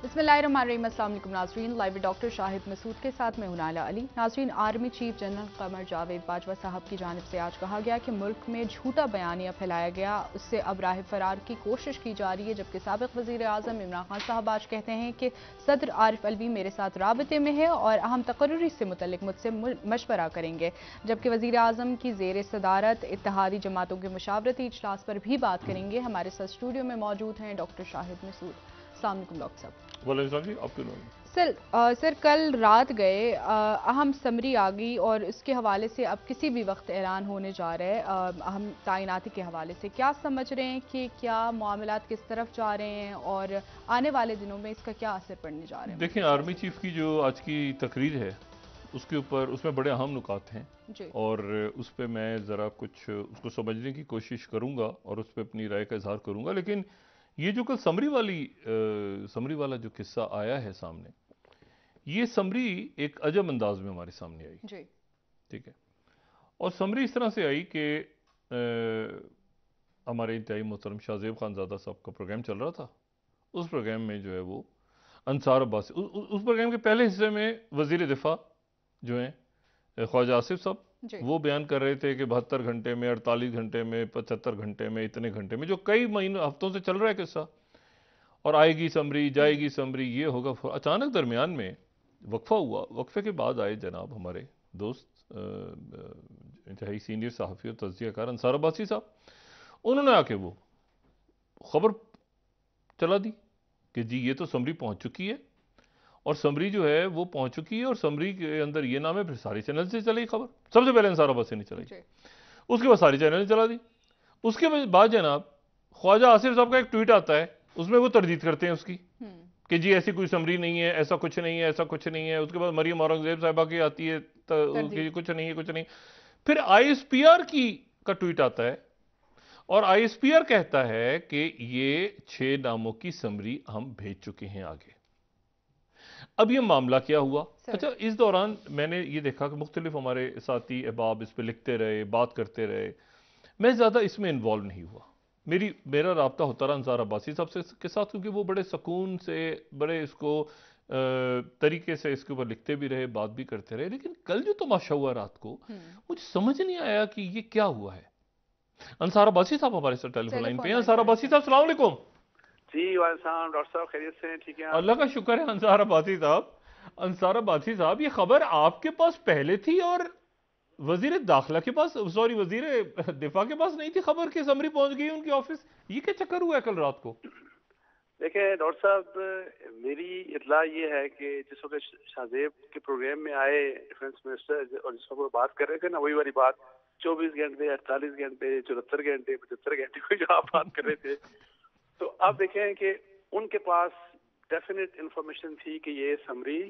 बिस्मिल्लाहिर्रहमानिर्रहीम। अस्सलाम वालेकुम नाज़रीन, live with doctor Shahid Masood के साथ मैं हूं नाला अली। नाज़रीन, army chief general Qamar Javed Bajwa साहब की जानिब से आज कहा गया कि मुल्क में झूठा बयानिया फैलाया गया, उससे अब राह फरार की कोशिश की जा रही है। जबकि साबिक़ वज़ीर आज़म इमरान खान साहब आज कहते हैं कि सदर आरिफ अलवी मेरे साथ राबते में है और अहम तकर्री से मुतल्लिक मुझसे मशवरा करेंगे। जबकि वज़ीर आज़म की ज़ेर सदारत इत्तेहादी जमातों के मुशावरती इजलास पर भी बात करेंगे। हमारे साथ स्टूडियो में मौजूद हैं डॉक्टर शाहिद मसूद। अस्सलाम वालेकुम डॉक्टर साहब। सर कल रात गए अहम समरी आ गई और इसके हवाले से अब किसी भी वक्त ऐलान होने जा रहे हैं अहम तैनाती के हवाले से। क्या समझ रहे हैं कि क्या मामलात किस तरफ जा रहे हैं और आने वाले दिनों में इसका क्या असर पड़ने जा रहा है? देखें, आर्मी चीफ की जो आज की तकरीर है उसके ऊपर उसमें बड़े अहम नुकात हैं और उस पर मैं ज़रा कुछ उसको समझने की कोशिश करूँगा और उस पर अपनी राय का इजहार करूँगा। लेकिन ये जो कल समरी वाला जो किस्सा आया है सामने, ये समरी एक अजब अंदाज में हमारे सामने आई। ठीक है, और समरी इस तरह से आई कि हमारे इंतहाई मोहतरम शाहजेब खानजादा साहब का प्रोग्राम चल रहा था। उस प्रोग्राम में जो है वो अंसार अब्बासी, उस प्रोग्राम के पहले हिस्से में वजीर दिफा जो हैं ख्वाजा आसिफ साहब, वो बयान कर रहे थे कि 72 घंटे में, 48 घंटे में, 75 घंटे में, इतने घंटे में, जो कई महीनों हफ्तों से चल रहा है किस्सा, और आएगी समरी, जाएगी समरी, ये होगा। अचानक दरमियान में वक्फा हुआ। वक्फे के बाद आए जनाब हमारे दोस्त इंतहाई सीनियर सहाफ़ी और तज़कियाकार अंसार अब्बासी साहब। उन्होंने आके वो खबर चला दी कि जी ये तो समरी पहुंच चुकी है और समरी जो है वो पहुंच चुकी है और समरी के अंदर ये नाम है। फिर सारी चैनल से चली खबर, सबसे पहले अंसार अब्बासी ने चलाई, उसके बाद सारी चैनल ने चला दी। उसके बाद जनाब ख्वाजा आसिफ साहब का एक ट्वीट आता है, उसमें वो तरदीद करते हैं उसकी कि जी ऐसी कोई समरी नहीं है, ऐसा कुछ नहीं है, ऐसा कुछ नहीं है। उसके बाद मरियम औरंगजेब साहिबा की आती है कि कुछ नहीं है, कुछ नहीं। फिर आईएसपीआर का ट्वीट आता है और आईएसपीआर कहता है कि ये 6 नामों की समरी हम भेज चुके हैं आगे। अब ये मामला क्या हुआ? अच्छा, इस दौरान मैंने ये देखा कि मुख्तलिफ हमारे साथी अहबाब इस पर लिखते रहे, बात करते रहे। मैं ज़्यादा इसमें इन्वॉल्व नहीं हुआ। मेरा राब्ता होता रहा अंसार अब्बासी साहब से के साथ, क्योंकि वो बड़े सुकून से, बड़े इसको तरीके से इसके ऊपर लिखते भी रहे, बात भी करते रहे। लेकिन कल जो तमाशा हुआ रात को, मुझे समझ नहीं आया कि ये क्या हुआ है। अंसार अब्बासी साहब हमारे साथ टेलीफोन लाइन पे हैं। अंसार अब्बासी साहब अस्सलाम वालेकुम। जी वालेकुम डॉक्टर साहब, खैरियत से हैं? ठीक है, अल्लाह का शुक्र है। अंसार अब्बासी साहब, ये खबर आपके पास पहले थी और वजीर दाखिला के पास, सॉरी वजीर दिफा के पास नहीं थी खबर कि समरी पहुंच गई उनके ऑफिस। ये क्या चक्कर हुआ है कल रात को? देखिए डॉक्टर साहब, मेरी इतला ये है कि जिस वक्त शाहजेब के प्रोग्राम में आए डिफेंस मिनिस्टर और जिस वक्त बात कर रहे थे ना, वही वाली बात 24 घंटे, 48 घंटे, 74 घंटे, 75 घंटे को जो आप बात कर रहे थे, तो आप देखें कि उनके पास डेफिनेट इंफॉर्मेशन थी कि ये समरी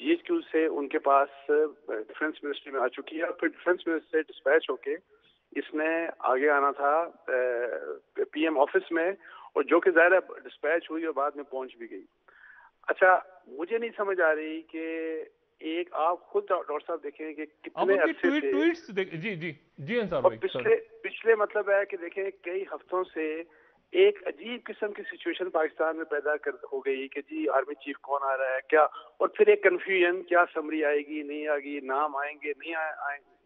जीएचक्यू से उनके पास डिफेंस मिनिस्ट्री में आ चुकी है। फिर डिफेंस मिनिस्टर से डिस्पैच होके इसने आगे आना था पीएम ऑफिस में, और जो कि ज़ाहिर है डिस्पैच हुई और बाद में पहुंच भी गई। अच्छा, मुझे नहीं समझ आ रही कि एक आप खुद डॉक्टर साहब देखें कि कितने अरसे से जी अंसार भाई, पिछले मतलब है कि देखें कई हफ्तों से एक अजीब किस्म की सिचुएशन पाकिस्तान में पैदा हो गई कि जी आर्मी चीफ कौन आ रहा है क्या, और फिर एक कंफ्यूजन, क्या समरी आएगी नहीं आएगी, नाम आएंगे नहीं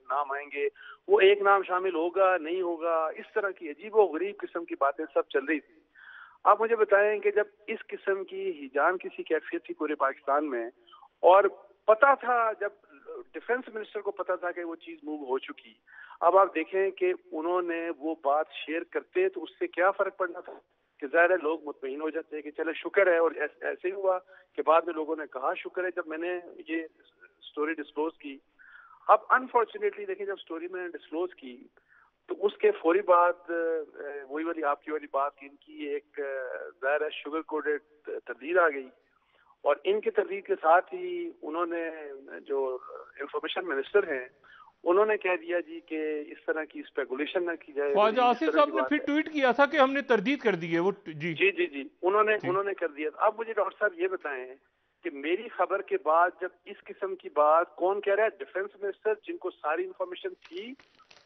नाम आएंगे, वो एक नाम शामिल होगा नहीं होगा, इस तरह की अजीब व गरीब किस्म की बातें सब चल रही थी। आप मुझे बताएं कि जब इस किस्म की हिजान किसी कैफियत थी पूरे पाकिस्तान में, और पता था, जब डिफेंस मिनिस्टर को पता था कि वो चीज मूव हो चुकी, अब आप देखें कि उन्होंने वो बात शेयर करते तो उससे क्या फर्क पड़ना था कि ज़ाहिर है लोग मुतमईन हो जाते हैं कि चले शुक्र है। और ऐसे ही हुआ कि बाद में लोगों ने कहा शुक्र है जब मैंने ये स्टोरी डिस्क्लोज की। अब अनफॉर्चुनेटली देखिए, जब स्टोरी मैंने डिस्क्लोज की तो उसके फौरी बाद वही वाली आपकी वाली बात की, इनकी एक ज़ाहिर है शुगर कोडेड तरदीद आ गई, और इनके तरदीद के साथ ही उन्होंने, जो इंफॉर्मेशन मिनिस्टर हैं, उन्होंने कह दिया जी कि इस तरह की स्पेकुलेशन ना की जाए। ख्वाजा आसिफ साहब ने फिर ट्वीट किया था कि हमने तरदीद कर दी है वो। जी जी जी जी उन्होंने कर दिया। अब मुझे डॉक्टर साहब ये बताएं कि मेरी खबर के बाद जब इस किस्म की बात, कौन कह रहा है? डिफेंस मिनिस्टर, जिनको सारी इंफॉर्मेशन थी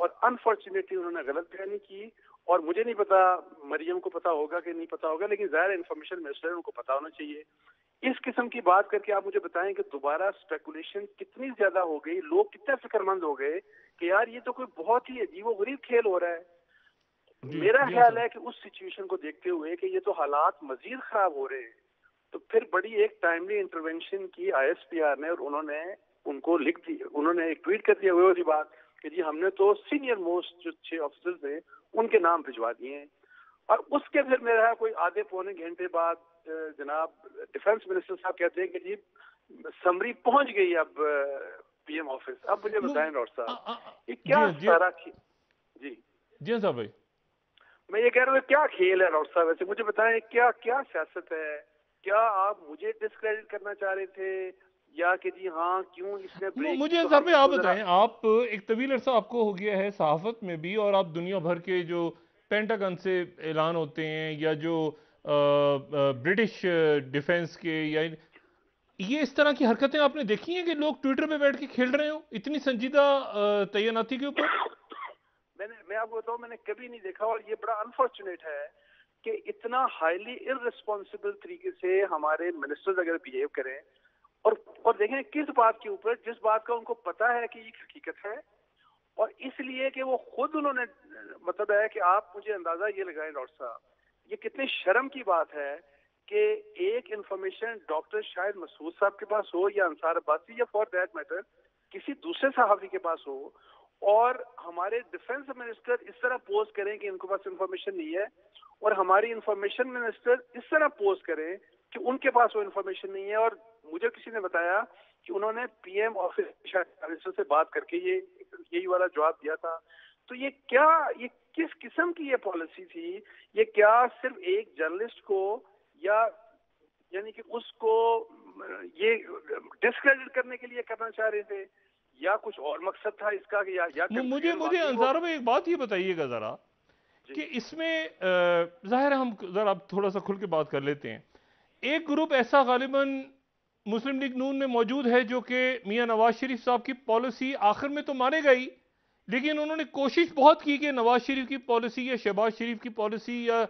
और अनफॉर्चुनेटली उन्होंने गलत बयानी की। और मुझे नहीं पता मरियम को पता होगा कि नहीं पता होगा, लेकिन ज़ाहिर इंफॉर्मेशन मिनिस्टर, उनको पता होना चाहिए। इस किस्म की बात करके आप मुझे बताएं कि दोबारा स्पेकुलेशन कितनी ज्यादा हो गई, लोग कितने फिक्रमंद हो गए कि यार ये तो कोई बहुत ही अजीबोगरीब खेल हो रहा है। जी मेरा जी ख्याल सर। है कि उस सिचुएशन को देखते हुए कि ये तो हालात मजीद खराब हो रहे हैं, तो फिर बड़ी एक टाइमली इंटरवेंशन की आईएसपीआर ने, और उन्होंने उनको लिख दी, उन्होंने एक ट्वीट कर दिया हुए वाली बात कि जी हमने तो सीनियर मोस्ट जो 6 ऑफिसर्स थे उनके नाम भिजवा दिए हैं। और उसके फिर मेरा कोई आधे पौने घंटे बाद जनाब डिफेंस मिनिस्टर साहब कहते हैं कि जी समरी पहुंच गई अब पीएम ऑफिस। अब मुझे बताएं डॉक्टर साहब ये क्या जी जी सारा जी जी साहब भाई। मैं ये कह रहा हूँ क्या खेल है डॉक्टर साहब, वैसे मुझे बताएं क्या क्या सियासत है, क्या आप मुझे डिस्क्रेडिट करना चाह रहे थे या कि जी हाँ क्यों इसने ब्रेक की मुझे तो सर हम भाई आप इसको जरा। बताएं, आप एक तवील अरसा आपको हो गया है सहाफत में भी, और आप दुनिया भर के जो पेंटागन से ऐलान होते हैं या जो ब्रिटिश डिफेंस के, या ये इस तरह की हरकतें आपने देखी हैं कि लोग ट्विटर पे बैठ के खेल रहे हो इतनी संजीदा तैनाती के ऊपर? मैं आपको बताऊं मैंने कभी नहीं देखा, और ये बड़ा अनफॉर्चुनेट है कि इतना हाईली इररिस्पॉन्सिबल तरीके से हमारे मिनिस्टर्स अगर बिहेव करें और देखें किस बात के ऊपर, जिस बात का उनको पता है कि ये हकीकत है, और इसलिए कि वो खुद उन्होंने मतलब है कि आप मुझे अंदाजा ये लगाएं डॉक्टर साहब, ये कितनी शर्म की बात है कि एक इंफॉर्मेशन डॉक्टर शाहिद मसूद साहब के पास हो या अंसार अब्बासी या फॉर दैट मैटर किसी दूसरे सहाफी के पास हो, और हमारे डिफेंस मिनिस्टर इस तरह पोस्ट करें कि इनके पास इंफॉर्मेशन नहीं है, और हमारी इंफॉर्मेशन मिनिस्टर इस तरह पोस्ट करें कि उनके पास वो इंफॉर्मेशन नहीं है। और मुझे किसी ने बताया कि उन्होंने पीएम ऑफिस मिनिस्टर से बात करके यही वाला जवाब दिया था। तो ये क्या, ये किस किस्म की ये पॉलिसी थी? ये क्या सिर्फ एक जर्नलिस्ट को या यानी कि उसको ये डिस्क्रेडिट करने के लिए करना चाह रहे थे, या कुछ और मकसद था इसका कि या मुझे कंफ्यूजन मुझे वाकई वो। अंसार भाई एक बात ये बताइएगा जरा जी कि इसमें जाहिर है हम जरा अब थोड़ा सा खुल के बात कर लेते हैं। एक ग्रुप ऐसा गालिबन मुस्लिम लीग नून में मौजूद है जो कि मियां नवाज शरीफ साहब की पॉलिसी आखिर में तो मानेगा ही, लेकिन उन्होंने कोशिश बहुत की कि नवाज शरीफ की पॉलिसी या शहबाज शरीफ की पॉलिसी या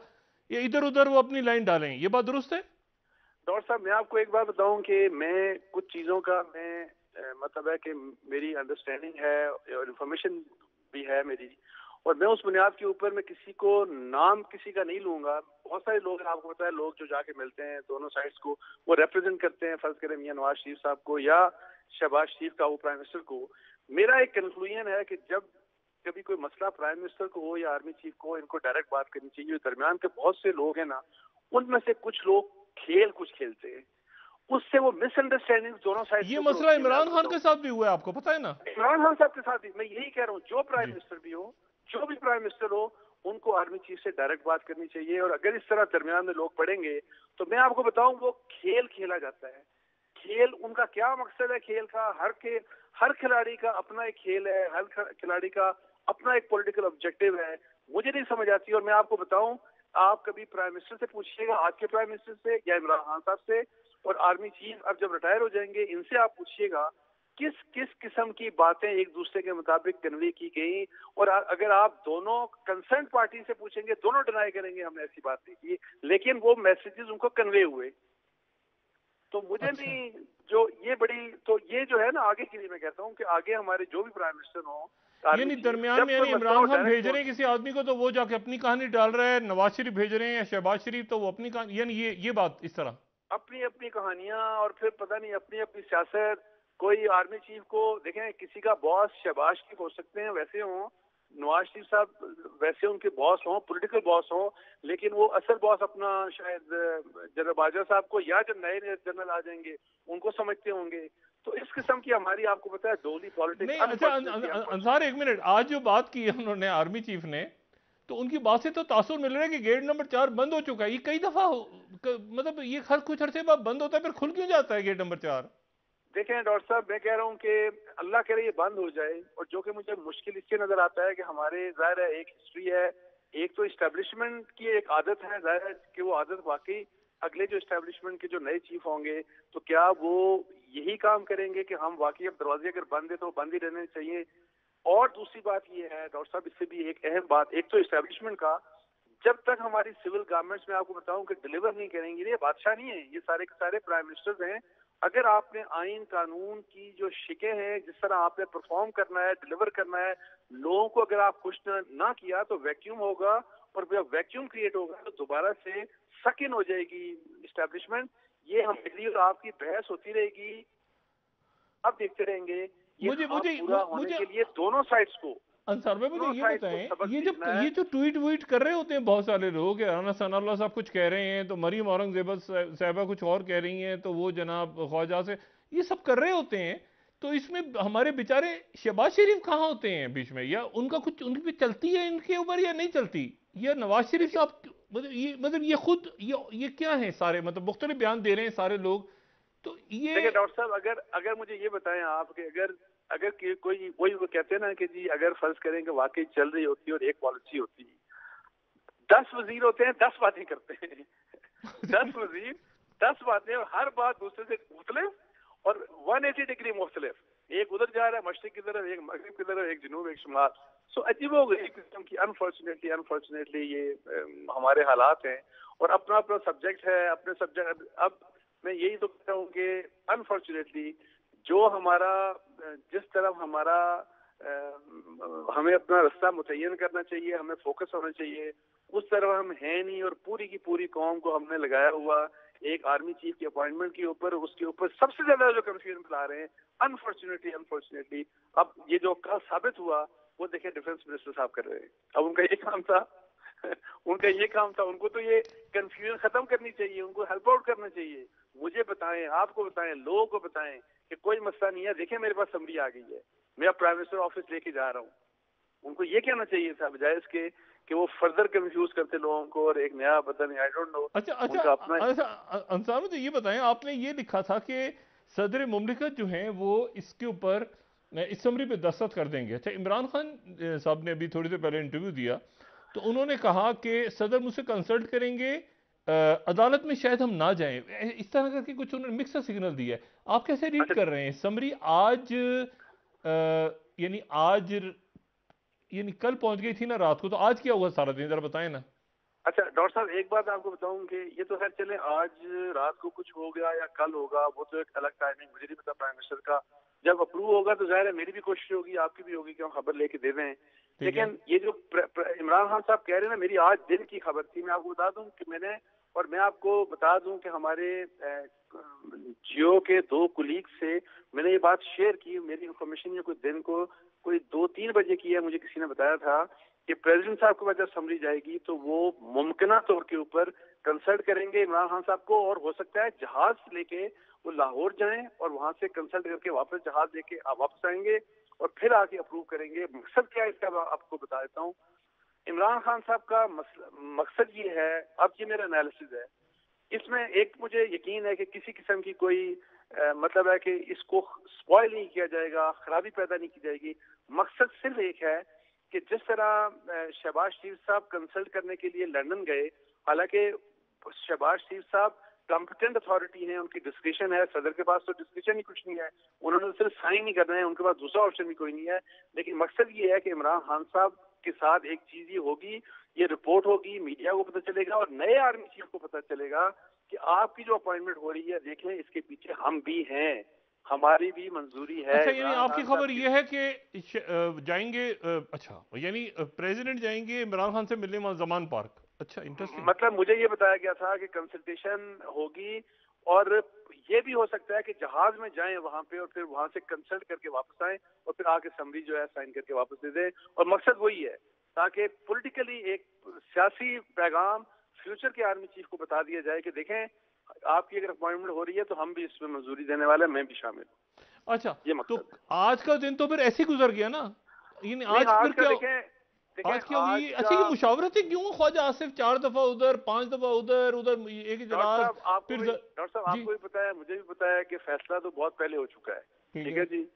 इधर उधर वो अपनी लाइन डालें। ये बात दुरुस्त है? डॉक्टर साहब मैं आपको एक बात बताऊं कि मैं कुछ चीजों का मैं मतलब है कि मेरी अंडरस्टैंडिंग है और इंफॉर्मेशन भी है मेरी, और मैं उस बुनियाद के ऊपर मैं किसी को नाम किसी का नहीं लूंगा। बहुत सारे लोग हैं, आपको पता है, लोग जो जाके मिलते हैं दोनों साइड्स को, वो रिप्रेजेंट करते हैं, फर्ज करें मियां नवाज शरीफ साहब को या शहबाज शरीफ का वो प्राइम मिनिस्टर को। मेरा एक कंक्लूजन है कि जब कभी कोई मसला प्राइम मिनिस्टर को हो या आर्मी चीफ को, इनको डायरेक्ट बात करनी चाहिए। दरमियान के बहुत से लोग हैं ना, उनमें से कुछ लोग कुछ खेलते हैं, उससे वो मिसअंडरस्टैंडिंग दोनों साइड ये के ऊपर मसला होती है। मैं इमरान आपको खान के बताऊं साथ भी हुआ है, आपको पता है ना? इमरान खान साहब के साथ भी मैं यही कह रहा हूँ, जो प्राइम जी मिनिस्टर भी हो, जो भी प्राइम मिनिस्टर हो, उनको आर्मी चीफ से डायरेक्ट बात करनी चाहिए। और अगर इस तरह दरमियान में लोग पड़ेंगे तो मैं आपको बताऊं वो खेल खेला जाता है। खेल उनका क्या मकसद है? खेल का हर खिलाड़ी का अपना एक खेल है, हर खिलाड़ी का अपना एक पॉलिटिकल ऑब्जेक्टिव है। मुझे नहीं समझ आती। और मैं आपको बताऊं, आप कभी प्राइम मिनिस्टर से पूछिएगा, आज के प्राइम मिनिस्टर से या इमरान खान साहब से, और आर्मी चीफ अब जब रिटायर हो जाएंगे इनसे आप पूछिएगा किस किस किस्म की बातें एक दूसरे के मुताबिक कन्वे की गई। और अगर आप दोनों कंसर्न पार्टी से पूछेंगे, दोनों डिनाई करेंगे हमने ऐसी बात नहीं की, लेकिन वो मैसेजेस उनको कन्वे हुए। तो मुझे अच्छा। नहीं, जो ये बड़ी, तो ये जो है ना, आगे के लिए मैं कहता हूँ कि आगे हमारे जो भी प्राइम मिनिस्टर हो, आर्मी यानी चीफ, दरमियान जब में, कोई यानी मसला हो इमरान खान डायरेक्ट भेज रहे हैं किसी आदमी को तो वो जाके अपनी कहानी डाल रहा है, नवाज शरीफ भेज रहे हैं या शहबाज शरीफ तो वो अपनी कहानी, यानी ये बात इस तरह। अपनी अपनी कहानियां, और फिर पता नहीं अपनी अपनी सियासत। कोई आर्मी चीफ को देखें, किसी का बॉस शहबाज शरीफ हो सकते हैं, वैसे हों नवाज शरीफ साहब, वैसे उनके बॉस हों, पॉलिटिकल बॉस हों, लेकिन वो असल बॉस अपना शायद जनरल बाजवा साहब को या जब नए जनरल आ जाएंगे उनको समझते होंगे। तो इस किस्म की हमारी, आपको पता है, डोली पॉलिटिक्स नहीं अच्छा, अनफॉर्चुनेटली। अंसार एक मिनट, आज जो बात की है उन्होंने आर्मी चीफ ने, तो उनकी बात से तो तासुर मिल रहा है कि गेट नंबर 4 बंद हो चुका है। ये कई दफा मतलब ये हर कुछ अरसे बाद बंद होता है, फिर खुल क्यों जाता है गेट नंबर 4? देखें डॉक्टर साहब, मैं कह रहा हूँ कि अल्लाह करे ये बंद हो जाए। और जो कि मुझे मुश्किल इससे नजर आता है कि हमारे जाहिर है एक हिस्ट्री है, एक तो इस्टेब्लिशमेंट की एक आदत है, जाहिर है कि वो आदत वाकई अगले जो इस्टेब्लिशमेंट के जो नए चीफ होंगे तो क्या वो यही काम करेंगे कि हम वाकई अब दरवाजे अगर बंद है तो बंद ही रहने चाहिए। और दूसरी बात ये है डॉक्टर साहब, इससे भी एक अहम बात, एक तो इस्टेब्लिशमेंट का, जब तक हमारी सिविल गवर्नमेंट्स में आपको बताऊं कि डिलीवर नहीं करेंगी, ये बादशाह नहीं है, ये सारे के सारे प्राइम मिनिस्टर्स हैं। अगर आपने आइन कानून की जो शिकें हैं, जिस तरह आपने परफॉर्म करना है, डिलीवर करना है, लोगों को अगर आप खुश ना किया तो वैक्यूम होगा, और जब वैक्यूम क्रिएट होगा तो दोबारा से सक इन हो जाएगी इस्टेब्लिशमेंट। ये हमारी और आपकी बहस होती रहेगी, आप देखते रहेंगे। ये मुझे ख्वाब मुझे पूरा होने के लिए दोनों साइड्स को, अंसार भाई मुझे ये बताएं, ये जो ट्वीट वीट कर रहे होते हैं बहुत सारे लोग, राना सनाउल्लाह साहब कुछ कह रहे हैं तो मरीम औरंगजेब साहिबा कुछ और कह रही हैं, तो वो जनाब ख्वाजा से ये सब कर रहे होते हैं, तो इसमें हमारे बेचारे शहबाज शरीफ कहाँ होते हैं बीच में, या उनका कुछ उनकी पे चलती है इनके ऊपर या नहीं चलती, या नवाज शरीफ साहब मतलब ये खुद ये क्या है, सारे मतलब मुख्तलिफ बयान दे रहे हैं सारे लोग, तो ये देखिए डॉक्टर साहब, अगर अगर मुझे ये बताएं आप कि अगर अगर कोई वही वो कहते हैं ना कि जी अगर फर्ज करें कि वाकई चल रही होती और एक पॉलिसी होती, 10 वजीर होते हैं 10 बातें करते हैं 10 वजीर 10 बातें, और हर बात दूसरे से मुख्तलिफ और 180 डिग्री मुख्तलिफ, एक उधर जा रहा है मशरिक की तरफ, एक मगरिब की तरफ, एक जनूब, एक शुमाल। सो अजीब हो गई किस्म की, अनफॉर्चुनेटली ये हमारे हालात हैं, और अपना अपना सब्जेक्ट है, अपने सब्जेक्ट। अब मैं यही तो कहता हूँ कि अनफॉर्चुनेटली जो हमारा जिस तरफ हमारा हमें अपना रास्ता मुतय्यन करना चाहिए, हमें फोकस होना चाहिए, उस तरफ हम हैं नहीं, और पूरी की पूरी कौम को हमने लगाया हुआ एक आर्मी चीफ की अपॉइंटमेंट के ऊपर, उसके ऊपर सबसे ज्यादा जो कंफ्यूजन फैला रहे हैं अनफॉर्चुनेटली। अब ये जो कल साबित हुआ वो देखिए डिफेंस मिनिस्टर साहब कर रहे हैं। अब उनका ये काम था उनको तो ये कंफ्यूजन खत्म करनी चाहिए, उनको हेल्प आउट करना चाहिए। मुझे बताएं, आपको बताएं, लोगों को बताएं कि कोई मसला नहीं है, देखिए मेरे पास समरी आ गई है, मैं प्राइम मिनिस्टर ऑफिस लेके जा रहा हूँ। उनको ये कहना चाहिए था, बजाय इसके कि वो फर्दर कंफ्यूज करते लोगों को, और एक नया पता नहीं, आई डोंट नो। अच्छा अंसार मुझे ये बताएं, आपने ये लिखा था कि सदर मुमलिकत जो हैं वो इसके ऊपर इस समरी पे दस्तखत कर देंगे। अच्छा, इमरान खान साहब ने अभी थोड़ी देर पहले इंटरव्यू दिया तो उन्होंने कहा कि सदर मुझसे कंसल्ट करेंगे, अदालत में शायद हम ना जाएं, इस तरह करके कुछ उन्होंने मिक्स सिग्नल दिया है। आप कैसे रीड कर रहे हैं समरी? आज यानी कल पहुंच गई थी ना रात को, तो आज क्या हुआ सारा दिन, जरा बताएं ना। अच्छा डॉक्टर साहब, एक बात आपको बताऊं कि ये तो खैर चले आज रात को कुछ हो गया या कल होगा, वो तो एक अलग टाइमिंग, मुझे नहीं पता प्राइम मिनिस्टर का। जब अप्रूव होगा तो जाहिर है मेरी भी कोशिश होगी, आपकी भी होगी कि हम खबर लेके दे दें। लेकिन ये जो इमरान खान साहब कह रहे हैं ना, मेरी आज दिन की खबर थी। मैं आपको बता दूं कि मैं आपको बता दूं कि हमारे जियो के 2 कुलीग से मैंने ये बात शेयर की। मेरी इंफॉर्मेशन ये कोई दिन को कोई 2-3 बजे की है, मुझे किसी ने बताया था कि प्रेसिडेंट साहब के बाद जब समरी जाएगी तो वो मुमकिना तौर के ऊपर कंसल्ट करेंगे इमरान खान साहब को, और हो सकता है जहाज लेके वो लाहौर जाएं और वहां से कंसल्ट करके वापस जहाज लेके वापस आएंगे और फिर आके अप्रूव करेंगे। मकसद क्या है इसका मैं आपको बता देता हूँ। इमरान खान साहब का मकसद ये है, अब ये मेरा एनालिसिस है, इसमें एक मुझे यकीन है कि किसी किस्म की कोई मतलब है कि इसको स्पॉइल नहीं किया जाएगा, खराबी पैदा नहीं की जाएगी। मकसद सिर्फ एक है कि जिस तरह शहबाज शरीफ साहब कंसल्ट करने के लिए लंदन गए, हालांकि शहबाज शरीफ साहब कॉम्पिटेंट अथॉरिटी हैं, उनकी डिस्क्रिप्शन है, सदर के पास तो डिस्क्रिप्शन ही कुछ नहीं है, उन्होंने सिर्फ साइन नहीं करना है, उनके पास दूसरा ऑप्शन भी कोई नहीं है। लेकिन मकसद ये है कि इमरान खान साहब के साथ एक चीज ये होगी, ये रिपोर्ट होगी, मीडिया को पता चलेगा और नए आर्मी चीफ को पता चलेगा कि आपकी जो अपॉइंटमेंट हो रही है, देखें इसके पीछे हम भी हैं, हमारी भी मंजूरी है। अच्छा, यानी आपकी खबर यह है कि जाएंगे, अच्छा यानी प्रेसिडेंट जाएंगे इमरान खान से मिलने वहां जमान पार्क। अच्छा, इंटरेस्टिंग। मतलब मुझे ये बताया गया था कि कंसल्टेशन होगी, और ये भी हो सकता है कि जहाज में जाएं वहां पे और फिर वहां से कंसल्ट करके वापस आएं और फिर आके समरी जो है साइन करके वापस दे दें। और मकसद वही है ताकि पॉलिटिकली एक सियासी पैगाम फ्यूचर के आर्मी चीफ को बता दिया जाए कि देखें आपकी अगर अपॉइंटमेंट हो रही है तो हम भी इसमें मंजूरी देने वाले हैं, मैं भी शामिल हूँ। अच्छा, ये तो आज का दिन तो फिर ऐसे ही गुजर गया ना, आज फिर क्या आज क्या हुई? अच्छा, ये मुशावरतें क्यों? ख्वाजा आसिफ 4 दफा उधर, 5 दफा उधर एक ही जनाब। डॉक्टर साहब आपको भी पता है, मुझे भी पता है कि फैसला तो बहुत पहले हो चुका है, ठीक है जी।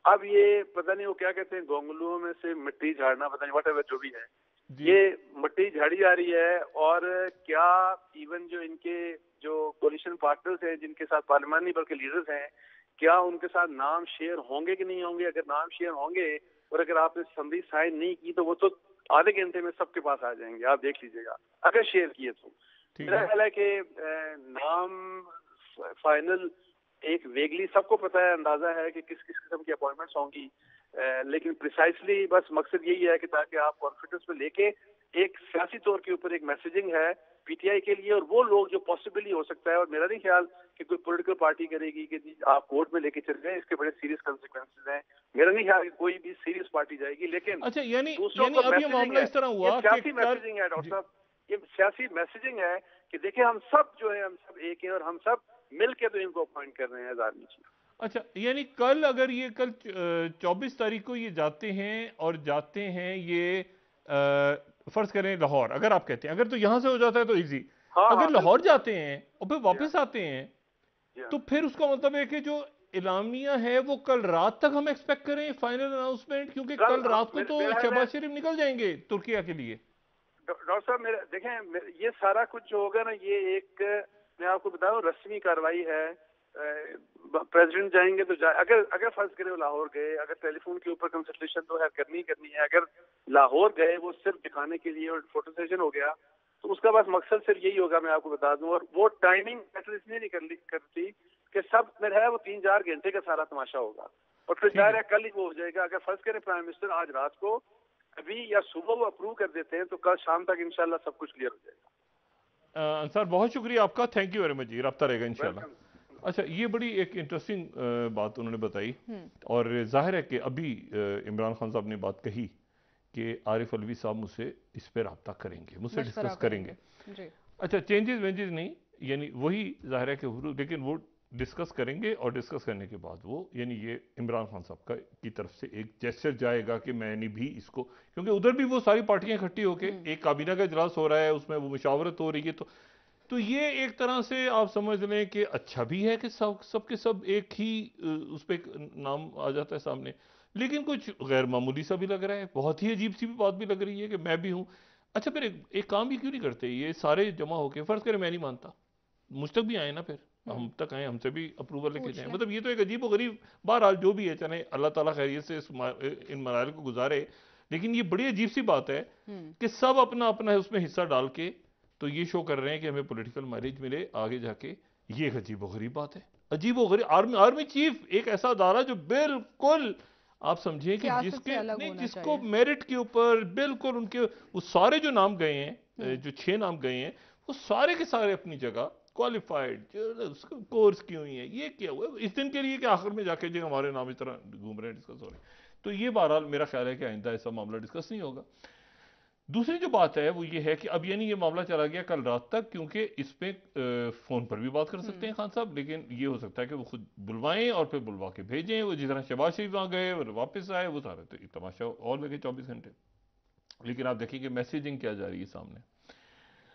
अब ये पता नहीं वो क्या कहते हैं, गोंगलुओं में से मिट्टी झाड़ना, पता नहीं व्हाटएवर जो भी है, ये मिट्टी झाड़ी जा रही है। और क्या इवन जो इनके जो कोलिशन पार्टनर्स हैं, जिनके साथ पार्लियामानी बल्कि लीडर्स हैं, क्या उनके साथ नाम शेयर होंगे कि नहीं होंगे? अगर नाम शेयर होंगे और अगर आपने समरी साइन नहीं की तो वो तो आधे घंटे में सबके पास आ जाएंगे, आप देख लीजिएगा अगर शेयर किए तो। मेरा ख्याल है कि नाम फाइनल एक वेगली सबको पता है, अंदाजा है कि किस किस किस्म की अपॉइंटमेंट्स होंगी, लेकिन प्रिसाइसली बस मकसद यही है कि ताकि आप कॉन्फिडेंस में लेके एक सियासी तौर के ऊपर एक मैसेजिंग है पीटीआई के लिए, और वो लोग जो पॉसिबली हो सकता है, और मेरा नहीं ख्याल कि कोई पॉलिटिकल पार्टी करेगी कि जी आप कोर्ट में लेके चल गए, इसके बड़े सीरियस कंसिक्वेंसेस हैं, मेरा नहीं ख्याल कि कोई भी सीरियस पार्टी जाएगी। लेकिन अच्छा, यानी अब ये मामला इस तरह हुआ कि सियासी मैसेजिंग है डॉक्टर साहब, ये सियासी मैसेजिंग है कि देखिए हम सब जो है हम सब एक हैं और हम सब मिल के तो इनको अपॉइंट कर रहे हैं एज आर्मी चीफ। अच्छा, यानी कल अगर ये कल 24 तारीख को ये जाते हैं और जाते हैं ये फर्ज करें लाहौर, अगर आप कहते हैं अगर तो यहां से हो जाता है तो इजी, अगर लाहौर जाते हैं और फिर वापस आते हैं तो फिर उसका मतलब है कि जो इलामिया है वो कल रात तक हम एक्सपेक्ट करें फाइनल अनाउंसमेंट, क्योंकि कल रात को तो शहबाज शरीफ निकल जाएंगे तुर्किया के लिए। डॉक्टर साहब मेरे देखें, ये सारा कुछ जो होगा ना, ये एक मैं आपको बताऊं रस्मी कार्रवाई है। प्रेसिडेंट जाएंगे तो अगर फर्ज करें वो लाहौर गए, अगर टेलीफोन के ऊपर कंसल्टेशन तो है करनी है, अगर लाहौर गए वो सिर्फ दिखाने के लिए और फोटो सेशन हो गया तो उसका बस मकसद सिर्फ यही होगा, मैं आपको बता दूं। और वो टाइमिंग मैटर इसलिए नहीं करती कि सब मेरा है वो 3-4 घंटे का सारा तमाशा होगा और फिर जाहिर है कल ही वो हो जाएगा। अगर फर्ज करें प्राइम मिनिस्टर आज रात को अभी या सुबह वो अप्रूव कर देते हैं तो कल शाम तक इंशाल्लाह सब कुछ क्लियर हो जाएगा। अंसार बहुत शुक्रिया आपका, थैंक यू वेरी मच जी, रब्ता रहेगा इंशाल्लाह। अच्छा, ये बड़ी एक इंटरेस्टिंग बात उन्होंने बताई और जाहिर है कि अभी इमरान खान साहब ने बात कही कि आरिफ अलवी साहब मुझसे इस पर रब्ता करेंगे, मुझसे डिस्कस करेंगे। अच्छा, चेंजेस वेंजेस नहीं, यानी वही जाहिर है कि लेकिन वो डिस्कस करेंगे और डिस्कस करने के बाद वो यानी ये इमरान खान साहब की तरफ से एक जेस्चर जाएगा कि मैंने भी इसको, क्योंकि उधर भी वो सारी पार्टियां इकट्ठी होके एक काबीना का इजलास हो रहा है, उसमें वो मुशावरत हो रही है, तो ये एक तरह से आप समझ लें कि अच्छा भी है कि सब के सब एक ही उस पर नाम आ जाता है सामने, लेकिन कुछ गैर मामूली सा भी लग रहा है, बहुत ही अजीब सी भी बात भी लग रही है कि मैं भी हूं। अच्छा, फिर एक काम भी क्यों नहीं करते, ये सारे जमा होके फर्ज करें मैं नहीं मानता, मुझ तक भी आए ना, फिर हम तक आए, हमसे भी अप्रूवल लेके जाए, मतलब ये तो एक अजीब व गरीब, बहरहाल जो भी है, चले अल्लाह ताला खैरियत से इन मराइल को गुजारे, लेकिन ये बड़ी अजीब सी बात है कि सब अपना अपना उसमें हिस्सा डाल के तो ये शो कर रहे हैं कि हमें पॉलिटिकल माइलेज मिले आगे जाके। ये एक अजीब व गरीब बात है, अजीब व गरीब। आर्मी चीफ एक ऐसा अदारा जो बिल्कुल आप समझिए कि जिसको मेरिट के ऊपर बिल्कुल उनके वो सारे जो नाम गए हैं, जो 6 नाम गए हैं, वो सारे के सारे अपनी जगह क्वालिफाइड कोर्स की हुई है। ये क्या हुआ इस दिन के लिए कि आखिर में जाके जो हमारे नाम इस तरह घूम रहे हैं, डिस्कस हो रहे हैं, तो ये बहरहाल मेरा ख्याल है कि आइंदा ऐसा मामला डिस्कस नहीं होगा। दूसरी जो बात है वो ये है कि अब यानी ये मामला चला गया कल रात तक, क्योंकि इस पे फोन पर भी बात कर सकते हैं खान साहब, लेकिन ये हो सकता है कि वो खुद बुलवाएं और फिर बुलवा के भेजें, वो जिस तरह शहबाज शरीफ वहां गए और वापस आए, वो सारा तो तमाशा और लगे 24 घंटे। लेकिन आप देखिए कि मैसेजिंग क्या जा रही है सामने।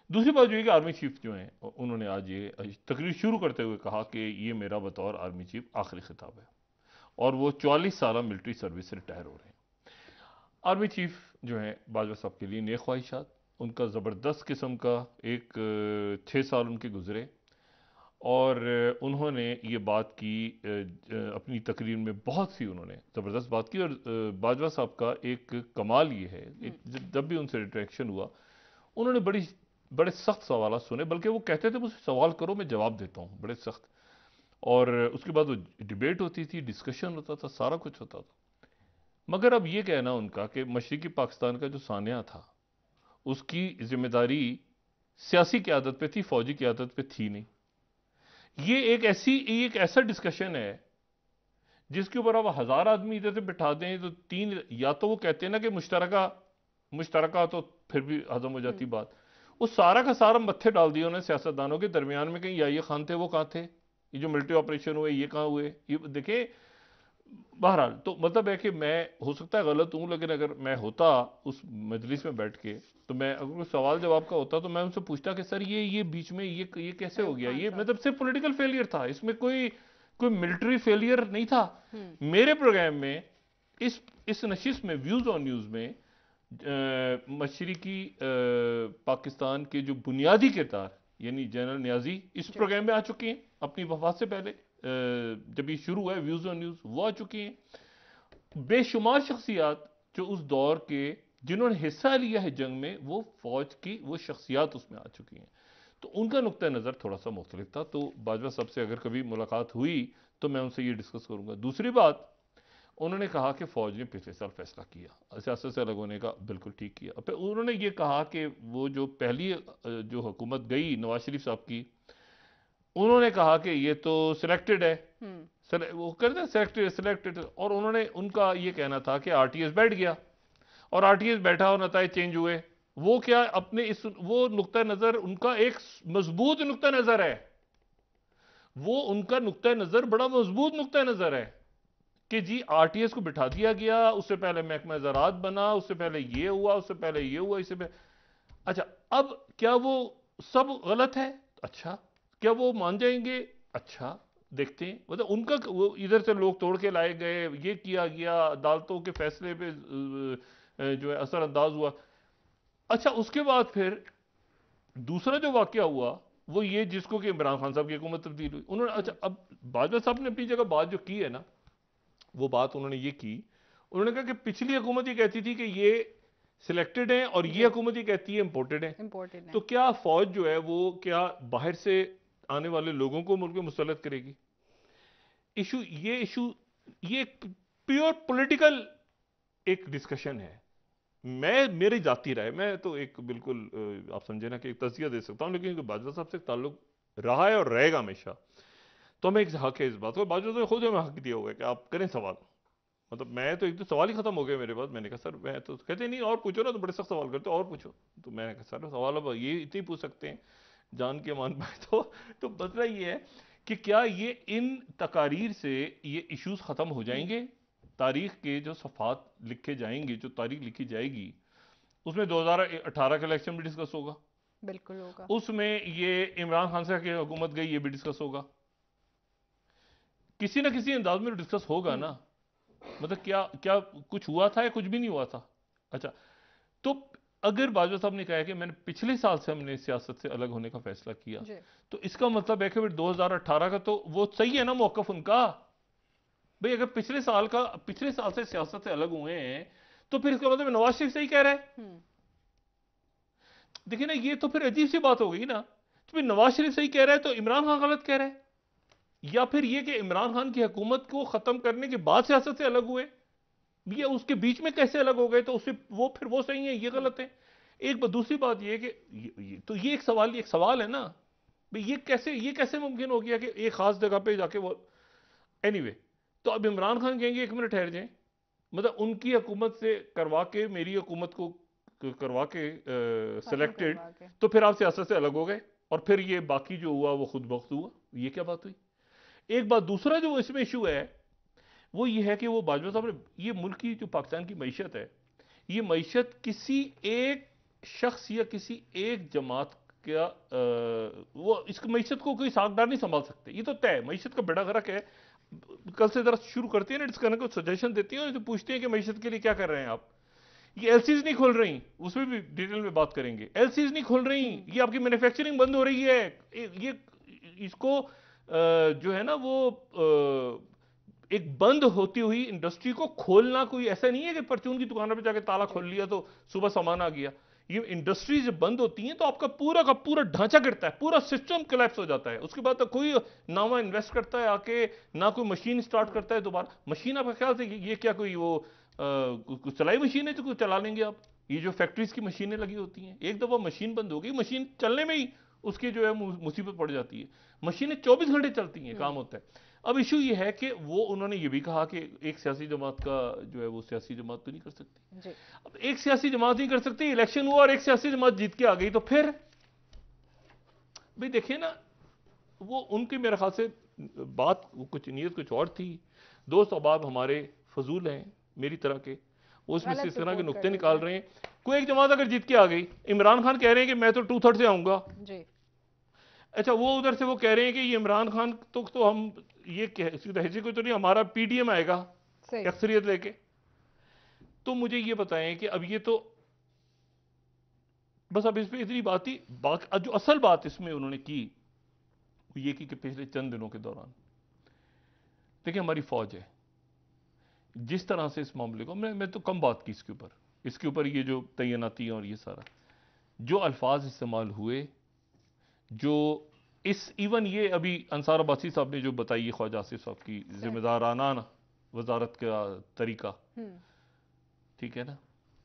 दूसरी बात जो है कि आर्मी चीफ जो है उन्होंने आज ये तकरीर शुरू करते हुए कहा कि ये मेरा बतौर आर्मी चीफ आखिरी खिताब है और वो 44 साल मिलिट्री सर्विस से रिटायर हो रहे हैं। आर्मी चीफ जो है बाजवा साहब के लिए नेक ख्वाहिशात, उनका ज़बरदस्त किस्म का एक 6 साल उनके गुजरे और उन्होंने ये बात की अपनी तकरीर में, बहुत सी उन्होंने ज़बरदस्त बात की। और बाजवा साहब का एक कमाल ये है, जब भी उनसे इंटरेक्शन हुआ उन्होंने बड़े सख्त सवाल सुने, बल्कि वो कहते थे मुझसे सवाल करो मैं जवाब देता हूँ, बड़े सख्त। और उसके बाद वो डिबेट होती थी, डिस्कशन होता था, सारा कुछ होता था। मगर अब ये कहना उनका कि मशरिकी पाकिस्तान का जो सानिया था उसकी जिम्मेदारी सियासी क़यादत पे थी, फौजी क़यादत पे थी नहीं। ये एक ऐसा डिस्कशन है जिसके ऊपर अब 1000 आदमी इधर से बिठा दें तो 3, या तो वो कहते हैं ना कि मुश्तरका तो फिर भी हजम हो जाती बात, वो सारा का सारा मत्थे डाल दिया उन्होंने सियासतदानों के दरमियान में, कहीं ये खान थे वो कहाँ थे, ये जो मिलिट्री ऑपरेशन हुए ये कहाँ हुए, ये देखें। बहरहाल तो मतलब है कि मैं हो सकता है गलत हूं, लेकिन अगर मैं होता उस मजलिस में बैठ के तो मैं अगर सवाल जवाब का होता तो मैं उनसे पूछता कि सर ये बीच में ये कैसे हो गया, ये मतलब सिर्फ पॉलिटिकल फेलियर था, इसमें कोई मिलिट्री फेलियर नहीं था। मेरे प्रोग्राम में इस नशिस्त में व्यूज ऑन न्यूज में मशरिकी पाकिस्तान के जो बुनियादी किरदार यानी जनरल नियाजी इस प्रोग्राम में आ चुके हैं अपनी वफात से पहले, जब ये शुरू हुआ है व्यूज ऑन न्यूज वो आ चुकी हैं। बेशुमार शख्सियात जो उस दौर के जिन्होंने हिस्सा लिया है जंग में, वो फौज की वो शख्सियात उसमें आ चुकी हैं, तो उनका नुक्ता नज़र थोड़ा सा मुख्तलिफ था। तो बाजवा साहब से अगर कभी मुलाकात हुई तो मैं उनसे ये डिस्कस करूंगा। दूसरी बात, उन्होंने कहा कि फौज ने पिछले साल फैसला किया सियासत से अलग होने का, बिल्कुल ठीक किया। फिर उन्होंने ये कहा कि वो जो पहली जो हुकूमत गई नवाज शरीफ साहब की, उन्होंने कहा कि ये तो सिलेक्टेड है, वो कहते हैं सिलेक्टेड सिलेक्टेड, और उन्होंने उनका ये कहना था कि आरटीएस बैठ गया, और आरटीएस बैठा और नताइज चेंज हुए। वो क्या अपने इस वो नुक्ता नजर उनका एक मजबूत नुक्ता नजर है, वो उनका नुक्ता नजर बड़ा मजबूत नुक्ता नजर है कि जी आरटीएस को बिठा दिया गया, उससे पहले महकमा ज़राअत बना, उससे पहले ये हुआ, उससे पहले ये हुआ, इससे पहले। अच्छा, अब क्या वो सब गलत है? अच्छा, क्या वो मान जाएंगे? अच्छा, देखते हैं। मतलब उनका वो इधर से लोग तोड़ के लाए गए, ये किया गया, अदालतों के फैसले पे जो है असरअंदाज हुआ। अच्छा, उसके बाद फिर दूसरा जो वाकया हुआ वो ये, जिसको कि इमरान खान साहब की हुकूमत तब्दील हुई। उन्होंने अच्छा, अब बाजवा साहब ने अपनी जगह बात जो की है ना, वो बात उन्होंने ये की, उन्होंने कहा कि पिछली हुकूमत ये कहती थी कि ये सिलेक्टेड है, और ये हुकूमत ये कहती है इंपोर्टेड है। तो क्या फौज जो है वो क्या बाहर से आने वाले लोगों को मुल्क में मुसल्लत करेगी? इशू ये प्योर पॉलिटिकल एक डिस्कशन है। मैं मेरी जाती राय, मैं तो एक बिल्कुल आप समझे ना कि एक तज़किया दे सकता हूं, लेकिन बाजवा साहब से ताल्लुक रहा है और रहेगा हमेशा, तो हमें एक हक है इस बात को। बाजवा साहब खुद हमें हक दिया हुआ है कि आप करें सवाल। मतलब मैं तो एक तो सवाल ही खत्म हो गया मेरे पास। मैंने कहा सर, मैं तो कहते नहीं और पूछो ना, तो बड़े सख्त सवाल करते, और पूछो। तो मैंने कहा सर सवाल अब ये इतने पूछ सकते हैं, जान के मान पाए तो मसला ये है कि क्या ये इन तकारीर से ये इश्यूज खत्म हो जाएंगे? तारीख के जो सफ़ात लिखे जाएंगे, जो तारीख लिखी जाएगी, उसमें 2018 का इलेक्शन भी डिस्कस होगा, बिल्कुल होगा, उसमें ये इमरान खान से की हुकूमत गई ये भी डिस्कस होगा, किसी ना किसी अंदाज में डिस्कस होगा ना। मतलब क्या क्या कुछ हुआ था या कुछ भी नहीं हुआ था? अच्छा, तो अगर बाजवा साहब ने कहा कि मैंने पिछले साल से हमने सियासत से अलग होने का फैसला किया, तो इसका मतलब है कि फिर 2018 का तो वो सही है ना मौकफ उनका? भाई अगर पिछले साल से सियासत से अलग हुए हैं, तो फिर इसका मतलब नवाज शरीफ सही कह रहा है। देखिए ना, ये तो फिर अजीब सी बात हो गई ना। तो फिर नवाज शरीफ सही कह रहा है तो इमरान खान गलत कह रहा है, या फिर ये कि इमरान खान की हुकूमत को खत्म करने के बाद सियासत से अलग हुए, ये उसके बीच में कैसे अलग हो गए, तो उससे वो फिर वो सही है, ये गलत है। एक दूसरी बात ये कि तो ये एक सवाल है ना भाई, ये कैसे मुमकिन हो गया कि एक खास जगह पे जाके वो। एनीवे, तो अब इमरान खान कहेंगे एक मिनट ठहर जाए, मतलब उनकी हुकूमत से करवा के मेरी हुकूमत को करवा के सिलेक्टेड, तो फिर आप सियासत से अलग हो गए, और फिर ये बाकी जो हुआ वो खुद बख्त हुआ। ये क्या बात हुई? एक बात, दूसरा जो इसमें इशू है वो ये है कि वो बाजवा साहब ने ये मुल्क की जो पाकिस्तान की मईशत है, ये मईशत किसी एक शख्स या किसी एक जमात का वो इस मईशत को कोई सागदार नहीं संभाल सकते। ये तो तय मईशत का बेड़ा गर्क है। कल से जरा शुरू करते हैं ना डिस्कस करने को, सजेशन देती हैं, तो पूछते हैं कि मईशत के लिए क्या कर रहे हैं आप। ये एलसीज नहीं खोल रही, उसमें भी डिटेल में बात करेंगे। एलसीज नहीं खोल रही, ये आपकी मैन्युफैक्चरिंग बंद हो रही है। ये इसको जो है ना वो एक बंद होती हुई इंडस्ट्री को खोलना कोई ऐसा नहीं है कि परचून की दुकानों पे जाके ताला खोल लिया तो सुबह सामान आ गया। ये इंडस्ट्रीज जब बंद होती हैं तो आपका पूरा का पूरा ढांचा गिरता है, पूरा सिस्टम कोलैप्स हो जाता है। उसके बाद तो कोई ना वहां इन्वेस्ट करता है आके, ना कोई मशीन स्टार्ट करता है दोबारा। मशीन आपका ख्याल से ये क्या कोई वो कुछ चलाई मशीन है जो कुछ चला लेंगे आप? ये जो फैक्ट्रीज की मशीनें लगी होती हैं, एक दफा मशीन बंद हो गई, मशीन चलने में ही उसकी जो है मुसीबत पड़ जाती है। मशीनें 24 घंटे चलती हैं, काम होता है। अब इशू ये है कि वो उन्होंने ये भी कहा कि एक सियासी जमात का जो है वो सियासी जमात तो नहीं कर सकती जी। अब एक सियासी जमात नहीं कर सकती, इलेक्शन हुआ और एक सियासी जमात जीत के आ गई, तो फिर भाई देखिए ना, वो उनकी मेरे ख्याल से बात कुछ नीयत कुछ और थी। दोस्त अहबाब हमारे फजूल हैं मेरी तरह के, वो उसमें से इस तरह के नुक्ते निकाल रहे हैं। कोई एक जमात अगर जीत के आ गई, इमरान खान कह रहे हैं कि मैं तो 2/3 से आऊंगा जी। अच्छा, वो उधर से वो कह रहे हैं कि ये इमरान खान तो हम ये तहजीब को तो नहीं, हमारा पीडीएम आएगा अक्सरियत लेके। तो मुझे ये बताएं कि अब ये तो बस अब इस पर इतनी बात ही, जो असल बात इसमें उन्होंने की वो ये कि पिछले चंद दिनों के दौरान देखिए हमारी फौज है जिस तरह से इस मामले को, मैं तो कम बात की इसके ऊपर, इसके ऊपर ये जो तैनाती और ये सारा जो अल्फाज इस्तेमाल हुए, जो इस इवन ये अभी अंसार अब्बासी साहब ने जो बताई है ख्वाजा आसिफ साहब की जिम्मेदाराना वजारत का तरीका, ठीक है ना,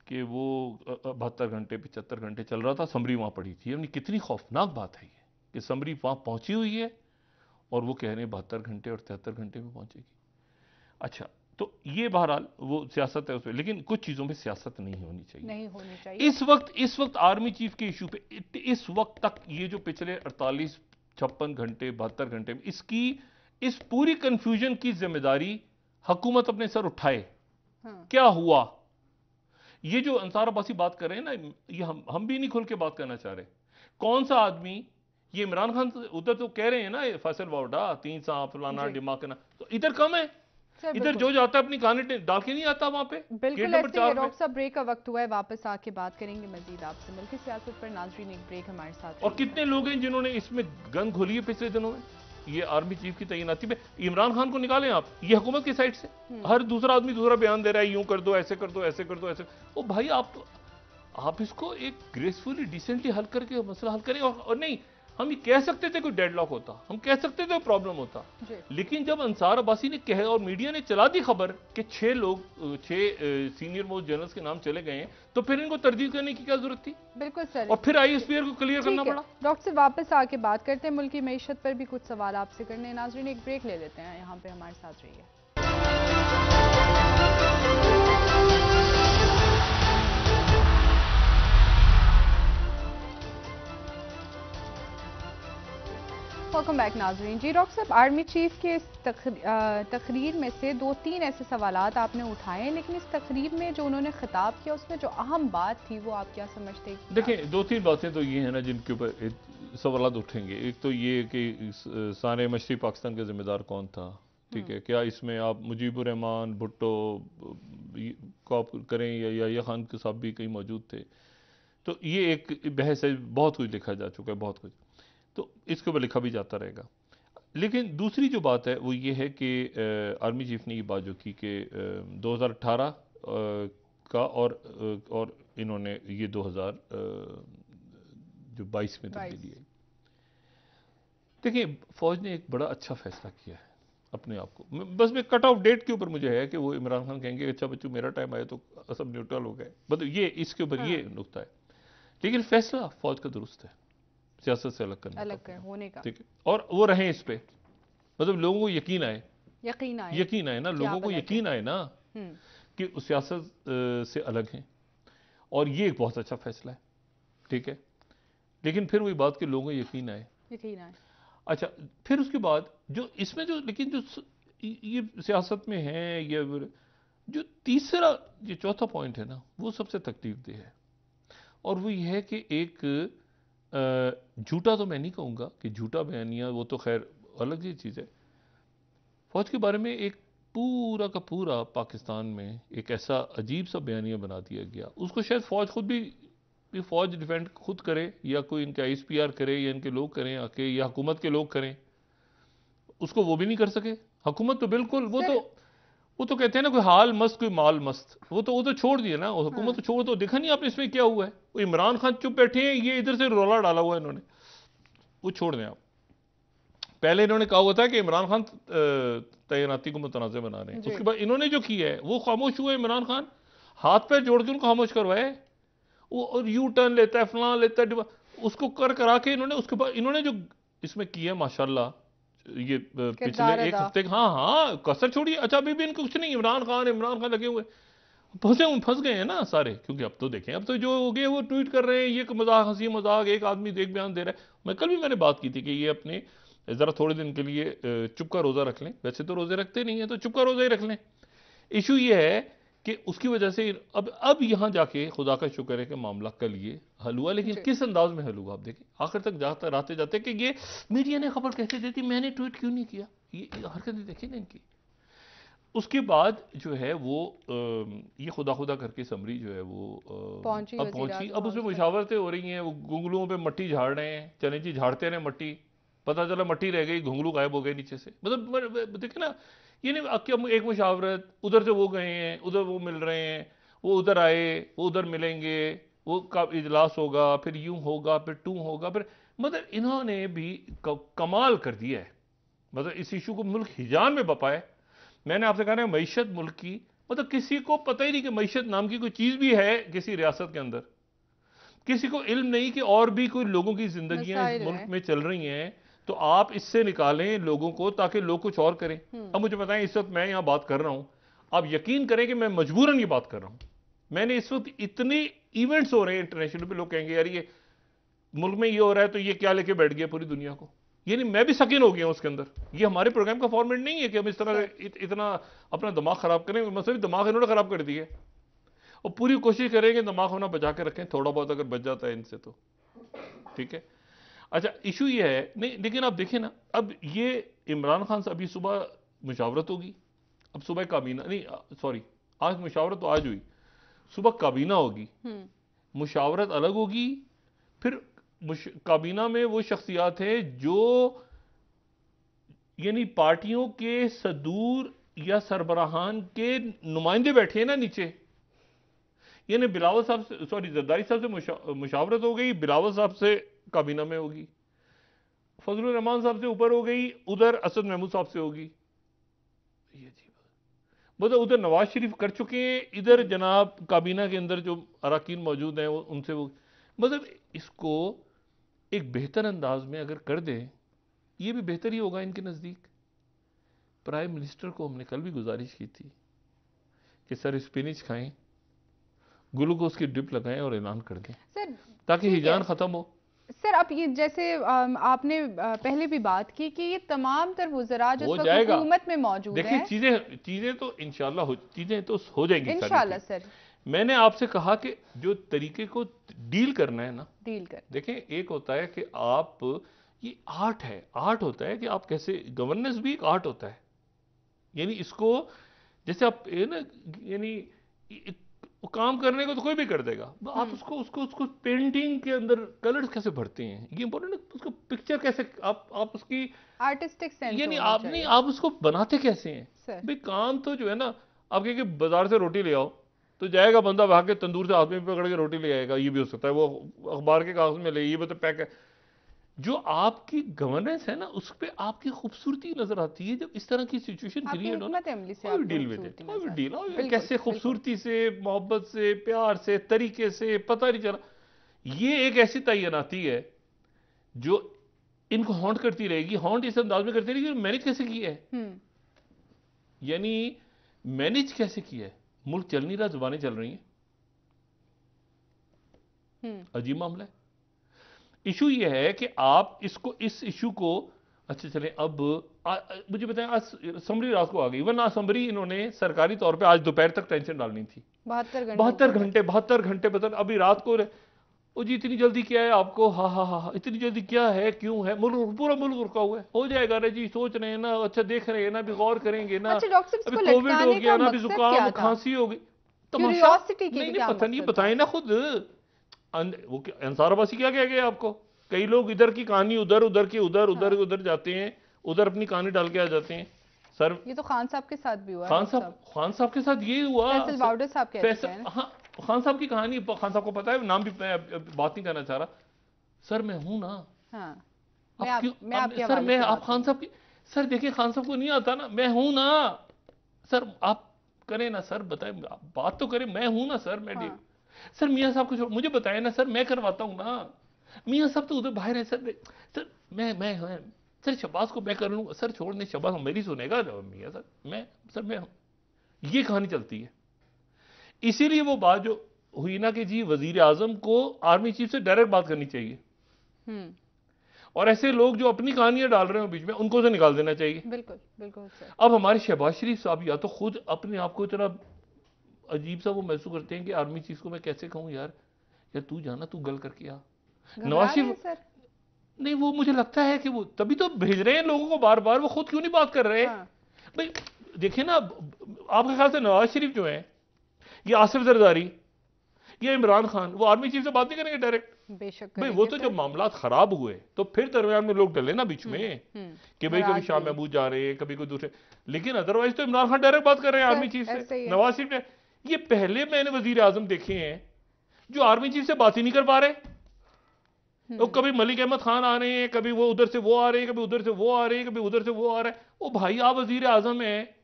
कि वो 72 घंटे 75 घंटे चल रहा था, समरी वहां पड़ी थी। यानी कितनी खौफनाक बात है ये कि समरी वहां पहुंची हुई है और वो कह रहे हैं 72 घंटे और 73 घंटे में पहुंचेगी। अच्छा, तो ये बहरहाल वो सियासत है उसमें, लेकिन कुछ चीजों में सियासत नहीं होनी चाहिए, नहीं होनी चाहिए। इस वक्त आर्मी चीफ के इशू पे इस वक्त तक ये जो पिछले 48 56 घंटे 72 घंटे में इसकी इस पूरी कंफ्यूजन की जिम्मेदारी हुकूमत अपने सर उठाए। क्या हुआ? ये जो अंसार अब्बासी बात कर रहे हैं ना, ये हम भी नहीं खुल के बात करना चाह रहे। कौन सा आदमी, ये इमरान खान उधर तो कह रहे हैं ना, फैसल वाउडा 3 सांप फलाना डिमाकना, तो इधर कम है। इधर जो जाता है अपनी कहानी डाल के नहीं आता वहां पे। बिल्कुल ऐसे ही। डॉक्टर साहब, ब्रेक का वक्त हुआ है, वापस आके बात करेंगे मजीद आपसे मुल्की सियासत पर। नाजरीन, एक ब्रेक हमारे साथ। और कितने लोग हैं जिन्होंने इसमें गन खोली है पिछले दिनों में, ये आर्मी चीफ की तैनाती पे। इमरान खान को निकालें आप, ये हुकूमत की साइड से हर दूसरा आदमी दूसरा बयान दे रहा है, यूं कर दो, ऐसे कर दो, ऐसे कर दो, ऐसे। ओ भाई, आप इसको एक ग्रेसफुली डिसेंटली हल करके मसला हल करें। और नहीं, हम ये कह सकते थे कोई डेडलॉक होता, हम कह सकते थे कोई प्रॉब्लम होता, लेकिन जब अंसार अब्बासी ने कहे और मीडिया ने चला दी खबर कि 6 सीनियर मोस्ट जनरल्स के नाम चले गए हैं, तो फिर इनको तरजीह करने की क्या जरूरत थी? बिल्कुल सर। और फिर ISPR को क्लियर करना पड़ा। डॉक्टर से वापस आके बात करते हैं, मुल्की मईशत पर भी कुछ सवाल आपसे करने हैं। नाजरीन, एक ब्रेक ले लेते हैं, यहाँ पे हमारे साथ रहिए। वेलकम बैक नाजरीन। जी डॉक्टर साहब, आर्मी चीफ के इस तकरीर में से 2-3 ऐसे सवालात आपने उठाए हैं, लेकिन इस तकरीर में जो उन्होंने खिताब किया उसमें जो अहम बात थी वो आप क्या समझते हैं? देखिए, 2-3 बातें तो ये हैं ना जिनके ऊपर सवालात उठेंगे। एक तो ये कि सारे मशरक़ी पाकिस्तान का जिम्मेदार कौन था, ठीक है, क्या इसमें आप मुजीबुर रहमान, भुट्टो को आप करें या याह्या खान के साहब भी कहीं मौजूद थे। तो ये एक बहस है, बहुत कुछ लिखा जा चुका है, बहुत कुछ, तो इसके ऊपर लिखा भी जाता रहेगा। लेकिन दूसरी जो बात है वो ये है कि आर्मी चीफ ने ये बात जो की कि 2018 का और इन्होंने ये 2022 में तब्दीली है। देखिए, फौज ने एक बड़ा अच्छा फैसला किया है अपने आप को। बस मैं कट ऑफ डेट के ऊपर मुझे है कि वो इमरान खान कहेंगे अच्छा बच्चों मेरा टाइम आया तो सब न्यूट्रल हो गए, मतलब ये इसके ऊपर ये नुकता है। लेकिन फैसला फौज का दुरुस्त है, सियासत से अलग करने होने का, ठीक है, और वो रहे इस पे, मतलब लोगों को यकीन आए ना, लोगों को यकीन आए ना कि उस सियासत से अलग हैं, और ये एक बहुत अच्छा फैसला है, ठीक है। लेकिन फिर वही बात कि लोगों को यकीन आए। अच्छा, फिर उसके बाद जो इसमें जो लेकिन जो ये सियासत में है, ये जो तीसरा ये चौथा पॉइंट है ना, वो सबसे तकलीफदेह है, और वो ये है कि एक झूठा तो मैं नहीं कहूँगा कि झूठा बयानिया, वो तो खैर अलग ही चीज़ है। फौज के बारे में एक पूरा का पूरा पाकिस्तान में एक ऐसा अजीब सा बयानिया बना दिया गया, उसको शायद फौज खुद भी फौज डिफेंड खुद करे, या कोई इनके ISPR करे, या इनके लोग करें आके, या हुकूमत के लोग करें, उसको वो भी नहीं कर सके। हुकूमत तो बिल्कुल वो तो कहते हैं ना, कोई हाल मस्त कोई माल मस्त, वो तो छोड़ दिया ना, हुकूमत तो छोड़ दो। देखा नहीं आपने इसमें क्या हुआ है? वो इमरान खान चुप बैठे हैं, ये इधर से रोला डाला हुआ है इन्होंने, वो छोड़ दें आप। पहले इन्होंने कहा हुआ था कि इमरान खान तैनाती को मुतनाज़ बना रहे हैं, उसके बाद इन्होंने जो किया है वो खामोश हुए। इमरान खान हाथ पैर जोड़ के उनको खामोश करवाए, वो और यू टर्न लेता है, फलां लेता है, उसको करा के इन्होंने, उसके बाद इन्होंने जो इसमें किया माशाल्लाह, ये पिछले एक हफ्ते, हाँ कसर छोड़िए। अच्छा, अभी भी इनको कुछ नहीं, इमरान खान लगे हुए, फंस गए हैं ना सारे, क्योंकि अब तो देखें, अब तो जो हो गए वो ट्वीट कर रहे हैं, ये मजाक, हंसी मजाक, एक आदमी एक बयान दे रहा है। मैंने बात की थी कि ये अपने जरा थोड़े दिन के लिए चुप का रोजा रख लें, वैसे तो रोजे रखते नहीं है, तो चुप का रोजा ही रख लें। इशू ये है कि उसकी वजह से अब यहां जाके खुदा का शुक्र है कि मामला कल ये हल हुआ, लेकिन किस अंदाज में हल हुआ आप देखिए, आखिर तक जाते जाते कि ये मीडिया ने खबर कैसे देती, मैंने ट्वीट क्यों नहीं किया, ये हरकतें देखिए ना इनकी। उसके बाद जो है वो ये खुदा करके समरी जो है वो पहुंची। अब उसमें मुशावरतें हो रही हैं, वो घुंगलुओं पे मट्टी झाड़ रहे हैं, चले जी झाड़ते रहे मट्टी, पता चला मट्टी रह गई, घुंगलू गायब हो गए नीचे से। मतलब देखिए ना, ये नहीं कि हम एक मुशावरत, उधर से वो गए हैं, उधर वो मिल रहे हैं, वो उधर आए, वो उधर मिलेंगे, वो का इजलास होगा, फिर यूं होगा, फिर टू होगा, फिर मतलब इन्होंने भी कमाल कर दिया है। मतलब इस इशू को मुल्क हिजान में बपा है। मैंने आपसे कहा ना, मईशत मुल्क की, मतलब किसी को पता ही नहीं कि मईशत नाम की कोई चीज भी है किसी रियासत के अंदर। किसी को इल्म नहीं कि और भी कोई लोगों की जिंदगियां इस मुल्क में चल रही हैं। तो आप इससे निकालें लोगों को, ताकि लोग कुछ और करें। अब मुझे बताएं, इस वक्त मैं यहां बात कर रहा हूं, आप यकीन करें कि मैं मजबूरन ये बात कर रहा हूं। मैंने इस वक्त इतने इवेंट्स हो रहे हैं इंटरनेशनल पे, लोग कहेंगे यार ये मुल्क में ये हो रहा है तो ये क्या लेके बैठ गया पूरी दुनिया को। यानी मैं भी सकीन हो गया हूं उसके अंदर। ये हमारे प्रोग्राम का फॉर्मेट नहीं है कि हम इस तरह इतना अपना दिमाग खराब करें। मतलब दिमाग इन्होंने खराब कर दिया, और पूरी कोशिश करेंगे दिमाग होना बचा के रखें। थोड़ा बहुत अगर बच जाता है इनसे तो ठीक है। अच्छा, इशू ये है नहीं, लेकिन आप देखें ना, अब ये इमरान खान से अभी सुबह मुशावरत होगी, अब सुबह काबीना नहीं, सॉरी, आज मुशावरत तो आज हुई, सुबह काबीना होगी, मुशावरत अलग होगी, फिर काबीना में वो शख्सियात है जो यानी पार्टियों के सदूर या सरबराहान के नुमाइंदे बैठे हैं ना नीचे। यानी बिलावल साहब से, सॉरी, जरदारी साहब से मुशावरत हो गई, बिलावल साहब से काबीना में होगी, फजलुर रहमान साहब से ऊपर हो गई, उधर असद महमूद साहब से होगी। ये जी मतलब उधर नवाज शरीफ कर चुके हैं, इधर जनाब काबीना के अंदर जो अराकीन मौजूद हैं उनसे वो, मतलब इसको एक बेहतर अंदाज में अगर कर दें, ये भी बेहतर ही होगा इनके नज़दीक। प्राइम मिनिस्टर को हमने कल भी गुजारिश की थी कि सर स्पिनिच खाएं, ग्लूकोज की ड्रिप लगाएं और ऐलान कर दें सर, ताकि हिजान खत्म हो। सर, अब ये जैसे आपने पहले भी बात की कि ये तमाम तर वुज़रा जो हुकूमत में मौजूद हैं, देखिए चीजें तो इंशाल्लाह चीजें तो हो जाएंगी इंशाल्लाह। सर, मैंने आपसे कहा कि जो तरीके को डील करना है ना, डील कर, देखें एक होता है कि आप, ये आर्ट है, आर्ट होता है कि आप कैसे, गवर्नेंस भी एक आर्ट होता है। यानी इसको जैसे आप ना, यानी काम करने को तो कोई भी कर देगा, आप उसको उसको उसको पेंटिंग के अंदर कलर्स कैसे भरते हैं, ये इंपॉर्टेंट है। उसको पिक्चर कैसे आप उसकी आर्टिस्टिक सेंस, यानी आप नहीं, आप उसको बनाते कैसे हैं भाई। काम तो जो है ना, आप कहेंगे बाजार से रोटी ले आओ, तो जाएगा बंदा वहां के तंदूर से हाथ में पकड़ के रोटी ले आएगा, ये भी हो सकता है। वो अखबार के कागज में ले, ये भी तो पैक है। जो आपकी गवर्नेंस है ना, उस पर आपकी खूबसूरती नजर आती है जब इस तरह की सिचुएशन क्रिएट हो ना। डील विद इट, डील कैसे खूबसूरती से, मोहब्बत से, प्यार से, तरीके से, पता नहीं चला। ये एक ऐसी तैनाती है जो इनको हॉन्ट करती रहेगी, हॉन्ट इस अंदाज में करती रहेगी। मैनेज कैसे किया है, यानी मैनेज कैसे किया है, मुल्क चल नहीं रहा, जुबानें चल रही हैं, अजीब मामला है। इशू ये है कि आप इसको, इस इशू को, अच्छा चलें अब मुझे बताएं, आज असम्बली रात को आ गई, वरना असम्बली इन्होंने सरकारी तौर पे आज दोपहर तक टेंशन डालनी थी। 72 घंटे बता, अभी रात को ओ जी इतनी जल्दी क्या है आपको, हा हा हा, इतनी जल्दी क्या है, क्यों है, मुल्क पूरा मुल्क रुका हुआ है, हो जाएगा ना जी, सोच रहे हैं ना, अच्छा देख रहे हैं ना, अभी गौर करेंगे ना, अभी कोविड हो गया ना, अभी जुकाम खांसी हो गई, तमाशा नहीं पता नहीं, बताएं ना खुद। वो अंसार अब्बासी क्या कह गए आपको, कई लोग इधर की कहानी उधर, उधर की उधर, उधर उधर जाते हैं, उधर अपनी कहानी डाल के आ जाते हैं। सर ये तो खान साहब के साथ भी हुआ, खान साहब के साथ ये हुआ, हाँ, खान साहब की कहानी, खान साहब को पता है, नाम भी बात नहीं करना चाह रहा। सर मैं हूं ना, सर मैं, आप खान साहब की, सर देखिए खान साहब को नहीं आता ना, मैं हूं ना सर, आप करें ना सर, बताएं, बात तो करें, मैं हूं ना सर, मैं सर मियाँ साहब को मुझे बताया ना सर, मैं करवाता हूँ ना, मियाँ साहब तो उधर बाहर है सर, सर मैं सर शबाज को मैं कर लूँगा सर, छोड़ने शबाज मेरी सुनेगा मियाँ सर, मैं ये कहानी चलती है। इसीलिए वो बात जो हुई ना कि जी वजीर आजम को आर्मी चीफ से डायरेक्ट बात करनी चाहिए, और ऐसे लोग जो अपनी कहानियां डाल रहे हो बीच में, उनको से निकाल देना चाहिए। बिल्कुल बिल्कुल सर। अब हमारे शहबाज शरीफ साहब या तो खुद अपने आप को इतना अजीब सा वो महसूस करते हैं कि आर्मी चीफ को मैं कैसे कहूं यार तू जाना, तू गल करके आ। नवाज शरीफ नहीं, वो मुझे लगता है कि वो तभी तो भेज रहे हैं लोगों को बार बार, वो खुद क्यों नहीं बात कर रहे? भाई देखिए ना, आपके ख्याल से नवाज शरीफ जो है, ये आसिफ जरदारी, ये इमरान खान, वो आर्मी चीफ से बात नहीं करेंगे डायरेक्ट? बेशक भाई वो तो जब मामला खराब हुए तो फिर दरमियान में लोग डले ना बीच में कि भाई कभी शाह महमूद जा रहे हैं, कभी कोई दूसरे, लेकिन अदरवाइज तो इमरान खान डायरेक्ट बात कर रहे हैं आर्मी चीफ से। नवाज शरीफ ने ये पहले मैंने वजीर आजम देखे हैं जो आर्मी चीफ से बात ही नहीं कर पा रहे। तो कभी मलिक अहमद खान आ रहे हैं, कभी वो उधर से वो आ रहे हैं, कभी उधर से वो आ रहे हैं, कभी उधर से वो आ रहा है। ओ भाई, आप वजीर आजम हैं,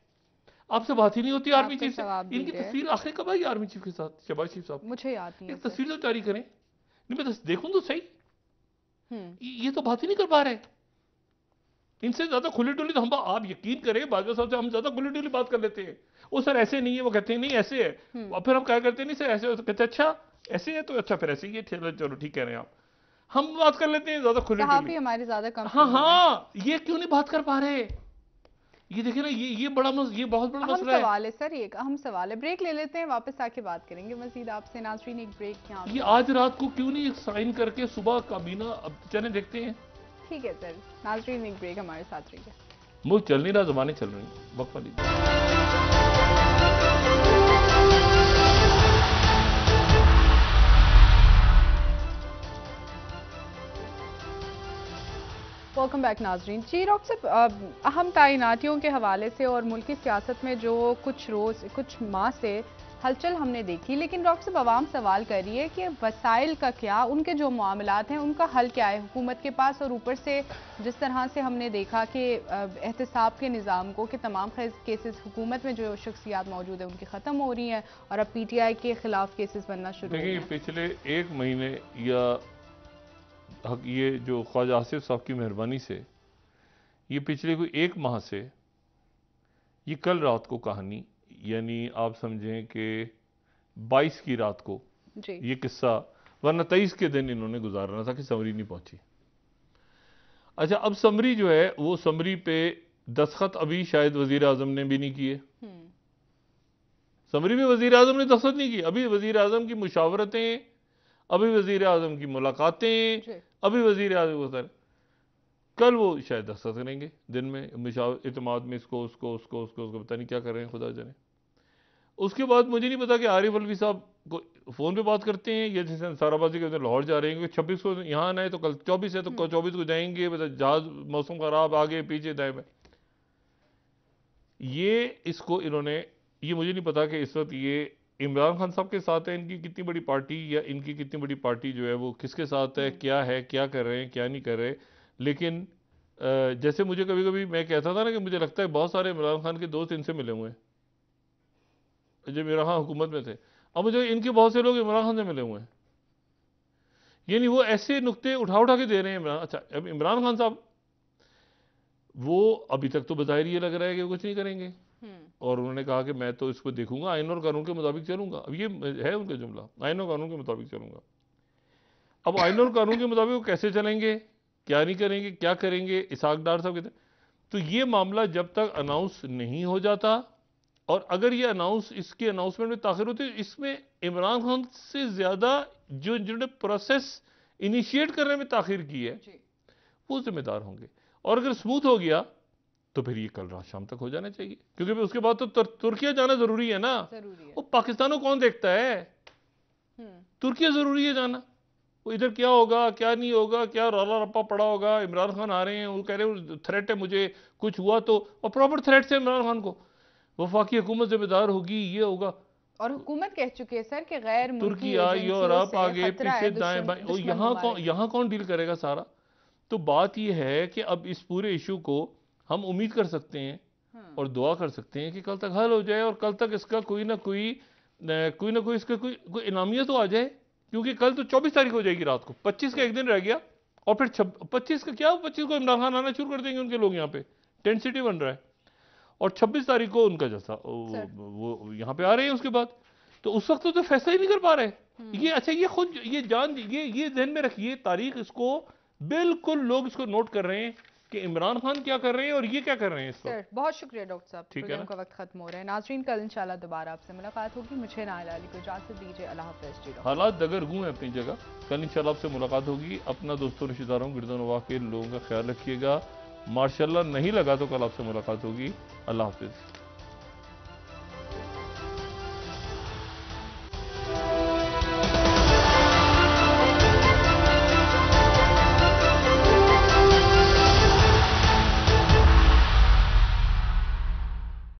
आपसे बात ही नहीं होती आर्मी चीफ से। इनकी तस्वीर आखिर कब आई आर्मी चीफ के साथ, शहबाज शरीफ साहब? मुझे याद नहीं है। एक तस्वीर तो जारी करें, नहीं मैं देखूं तो सही। ये तो बात ही नहीं कर पा रहे। इनसे ज्यादा खुली डुली तो हम, आप यकीन करें बाजवा साहब से हम ज्यादा खुली डुली बात कर लेते हैं। वो सर ऐसे नहीं है, वो कहते हैं नहीं ऐसे है। और फिर हम क्या करते हैं, नहीं सर ऐसे हो, तो कहते हैं अच्छा ऐसे है तो अच्छा फिर ऐसे ही है, चलो ठीक कह रहे हैं आप। हम बात कर लेते हैं ज्यादा खुली डुली, हमारी ज्यादा कम। हाँ, ये क्यों नहीं बात कर पा रहे? ये देखिए ना, ये बहुत बड़ा मसला है। सवाल है सर, ये अहम सवाल है। ब्रेक ले लेते हैं, वापस आके बात करेंगे मजीद आपसे। नाज़रीन, एक ब्रेक यहाँ। ये आज रात को क्यों नहीं साइन करके सुबह काबीना, अब चले देखते हैं। ठीक है सर। नाज़रीन, एक ब्रेक, हमारे साथ रहिए। मुल्क चल नहीं रहा, जमाने चल रही, वक्फा लीजिए। वेलकम बैक नाजरीन। जी डॉक्टर साहब, अहम तैनातियों के हवाले से और मुल्की सियासत में जो कुछ माह से हलचल हमने देखी, लेकिन डॉक्टर साहब आवाम सवाल कर रही है कि वसाइल का क्या, उनके जो मामलात हैं उनका हल क्या है हुकूमत के पास? और ऊपर से जिस तरह से हमने देखा कि एहतसाब के निज़ाम को कि तमाम केसेस हुकूमत में जो शख्सियात मौजूद है उनकी ख़त्म हो रही हैं और अब PTI के खिलाफ केसेस बनना शुरू हो गए। पिछले एक महीने या ये जो ख्वाजा आसिफ साहब की मेहरबानी से, ये पिछले कोई एक माह से, ये कल रात को कहानी, यानी आप समझें कि 22 की रात को जी। ये किस्सा, वरना 23 के दिन इन्होंने गुजारना था कि समरी नहीं पहुंची। अच्छा, अब समरी जो है वो समरी पे दस्तखत अभी शायद वजीर आजम ने भी नहीं किए। समरी में वजीर आजम ने दस्तखत नहीं किए। अभी वजीर आजम की मुशावरतें, अभी वजीर आजम की मुलाकातें, अभी वजीर आजम को, कल वो शायद दस्तखत करेंगे दिन में, इत्माद में इसको उसको पता नहीं क्या कर रहे हैं, खुदा जाने। उसके बाद मुझे नहीं पता कि आरिफ अलवी साहब को फोन पे बात करते हैं, ये जैसे साराबाजी के लाहौर जा रहे हैं, क्योंकि 26 को यहाँ आना है तो कल 24 है, तो 24 को जाएंगे, मतलब जहाज मौसम खराब, आगे पीछे दाएं में। ये इसको इन्होंने, ये मुझे नहीं पता कि इस वक्त ये इमरान खान साहब के साथ है इनकी कितनी बड़ी पार्टी, या इनकी कितनी बड़ी पार्टी जो है वो किसके साथ है, क्या कर रहे हैं, क्या नहीं कर रहे। लेकिन जैसे मुझे कभी कभी मैं कहता था ना कि मुझे लगता है बहुत सारे इमरान खान के दोस्त इनसे मिले हुए हैं जब इमरान खान हुकूमत में थे। अब मुझे इनके बहुत से लोग इमरान खान से मिले हुए हैं, यानी वो ऐसे नुक्ते उठा के दे रहे हैं इमरान। अच्छा, अब इमरान खान साहब वो अभी तक तो बज़ाहिर ये लग रहा है कि वो कुछ नहीं करेंगे, और उन्होंने कहा कि मैं तो इसको देखूंगा, आइन और कानून के मुताबिक चलूंगा। अब ये है उनका जुमला, आइन और कानून के मुताबिक चलूंगा। अब आइन और कानून के मुताबिक वो कैसे चलेंगे, क्या नहीं करेंगे, क्या करेंगे, इसहाक डार साहब कहते हैं। तो ये मामला जब तक अनाउंस नहीं हो जाता, और अगर ये इसके अनाउंसमेंट में ताखिर होती है, इसमें इमरान खान से ज्यादा जिन्होंने प्रोसेस इनिशिएट करने में ताखिर की है वो जिम्मेदार होंगे। और अगर स्मूथ हो गया तो फिर ये कल रात शाम तक हो जाना चाहिए, क्योंकि उसके बाद तो तुर्किया जाना जरूरी है ना। वो पाकिस्तान को कौन देखता है, तुर्किया जरूरी है जाना। वो इधर क्या होगा क्या नहीं होगा, क्या रौला रप्पा पड़ा होगा, इमरान खान आ रहे हैं, वो कह रहे हैं थ्रेट है मुझे, कुछ हुआ तो, और प्रॉपर थ्रेट से इमरान खान को वफाकी हुकूमत जिम्मेदार होगी, ये होगा। और हुकूमत कह चुकी है सर कि गैर तुर्किया, यूरोप, आगे पीछे दाएं बाएं, यहाँ कौन डील करेगा सारा। तो बात यह है कि अब इस पूरे इशू को हम उम्मीद कर सकते हैं और दुआ कर सकते हैं कि कल तक हल हो जाए, और कल तक इसका कोई ना कोई इसका कोई इनामियत तो आ जाए। क्योंकि कल तो 24 तारीख हो जाएगी रात को, 25 का एक दिन रह गया, और फिर 25 का क्या, 25 को इमरान खान आना शुरू कर देंगे उनके लोग, यहाँ पे टेंट सिटी बन रहा है, और 26 तारीख को उनका जैसा वो यहाँ पे आ रहे हैं उसके बाद। तो उस वक्त तो फैसला ही नहीं कर पा रहे ये। अच्छा, ये खुद ये ध्यान में रखिए, तारीख इसको बिल्कुल लोग इसको नोट कर रहे हैं कि इमरान खान क्या कर रहे हैं और ये क्या कर रहे हैं। सर बहुत शुक्रिया डॉक्टर साहब, प्रोग्राम का वक्त खत्म हो रहा है। नाज़रीन, कल इंशाल्लाह दोबारा आपसे मुलाकात होगी। मुझे नाइला अली को इजाजत दीजिए। अल्लाह हाफ़िज़। हालात दगरगू हैं अपनी जगह, कल इंशाल्लाह आपसे मुलाकात होगी। अपना दोस्तों रिश्तेदारों गिरदनवाह के लोगों का ख्याल रखिएगा। मार्शाल्लाह नहीं लगा तो कल आपसे मुलाकात होगी। अल्लाह हाफ़िज़।